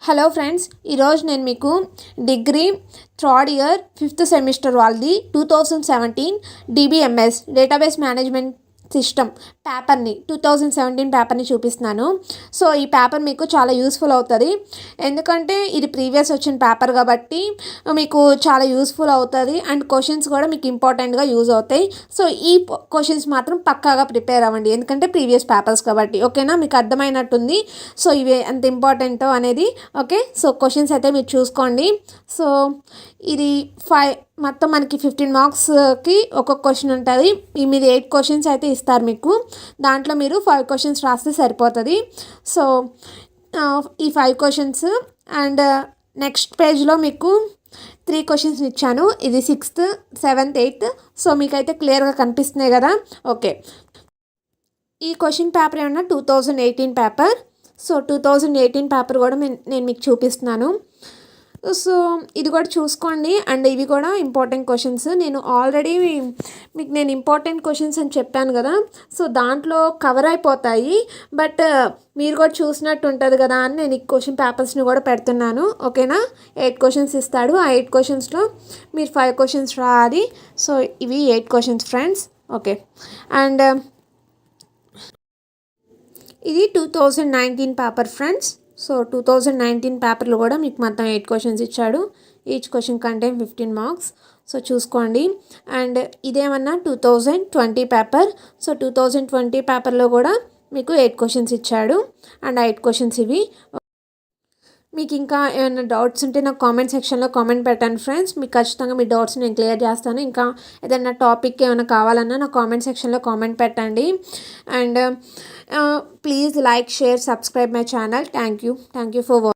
Hello friends, ఈరోజు నేను మీకు degree third year 5th semester వాళ్ళది 2017 DBMS డేటాబేస్ మేనేజ్మెంట్ సిస్టమ్ పేపర్ని 2017 పేపర్ని చూపిస్తున్నాను. సో ఈ పేపర్ మీకు చాలా యూస్ఫుల్ అవుతుంది, ఎందుకంటే ఇది ప్రీవియస్ వచ్చిన పేపర్ కాబట్టి మీకు చాలా యూస్ఫుల్ అవుతుంది అండ్ క్వశ్చన్స్ కూడా మీకు ఇంపార్టెంట్గా యూజ్ అవుతాయి. సో ఈ క్వశ్చన్స్ మాత్రం పక్కాగా ప్రిపేర్ అవ్వండి, ఎందుకంటే ప్రీవియస్ పేపర్స్ కాబట్టి. ఓకేనా, మీకు అర్థమైనట్టుంది. సో ఇవి ఎంత ఇంపార్టెంటో అనేది. ఓకే, సో క్వశ్చన్స్ అయితే మీరు చూసుకోండి. సో ఇది మొత్తం మనకి 15 మార్క్స్కి ఒక్కొక్క క్వశ్చన్ ఉంటుంది. మీరు 8 క్వశ్చన్స్ అయితే ఇస్తారు మీకు. దాంట్లో మీరు 5 క్వశ్చన్స్ రాస్తే సరిపోతుంది. సో ఈ 5 క్వశ్చన్స్ అండ్ నెక్స్ట్ పేజ్లో మీకు 3 క్వశ్చన్స్ ఇచ్చాను. ఇది 6th, 7th, 8th. సో మీకైతే క్లియర్గా కనిపిస్తున్నాయి కదా. ఓకే, ఈ క్వశ్చన్ పేపర్ ఏమన్నా 2018 పేపర్. సో 2018 పేపర్ కూడా నేను మీకు చూపిస్తున్నాను. సో ఇది కూడా చూసుకోండి. అండ్ ఇవి కూడా ఇంపార్టెంట్ క్వశ్చన్స్. నేను ఆల్రెడీ మీకు ఇంపార్టెంట్ క్వశ్చన్స్ అని చెప్పాను కదా. సో దాంట్లో కవర్ అయిపోతాయి, బట్ మీరు కూడా చూసినట్టు ఉంటుంది కదా అని నేను ఈ క్వశ్చన్ పేపర్స్ని కూడా పెడుతున్నాను. ఓకేనా, 8 క్వశ్చన్స్ ఇస్తాడు. ఆ 8 క్వశ్చన్స్లో మీరు 5 క్వశ్చన్స్ రాయాలి. సో ఇవి 8 క్వశ్చన్స్ ఫ్రెండ్స్. ఓకే, అండ్ ఇది 2019 పేపర్ ఫ్రెండ్స్. సో 2019 పేపర్లో కూడా మీకు మొత్తం 8 క్వశ్చన్స్ ఇచ్చాడు. Each question contain 15 marks. So చూసుకోండి. అండ్ ఇదేమన్నా 2020 పేపర్. సో 2020 పేపర్లో కూడా మీకు 8 క్వశ్చన్స్ ఇచ్చాడు అండ్ 8 క్వశ్చన్స్ ఇవి. మీకు ఇంకా ఏమైనా డౌట్స్ ఉంటే నాకు కామెంట్ సెక్షన్లో కామెంట్ పెట్టండి ఫ్రెండ్స్. మీకు ఖచ్చితంగా మీ డౌట్స్ నేను క్లియర్ చేస్తాను. ఇంకా ఏదైనా టాపిక్ ఏమైనా కావాలన్నా నాకు కామెంట్ సెక్షన్లో కామెంట్ పెట్టండి. And please like, share, subscribe my channel. Thank you for watching.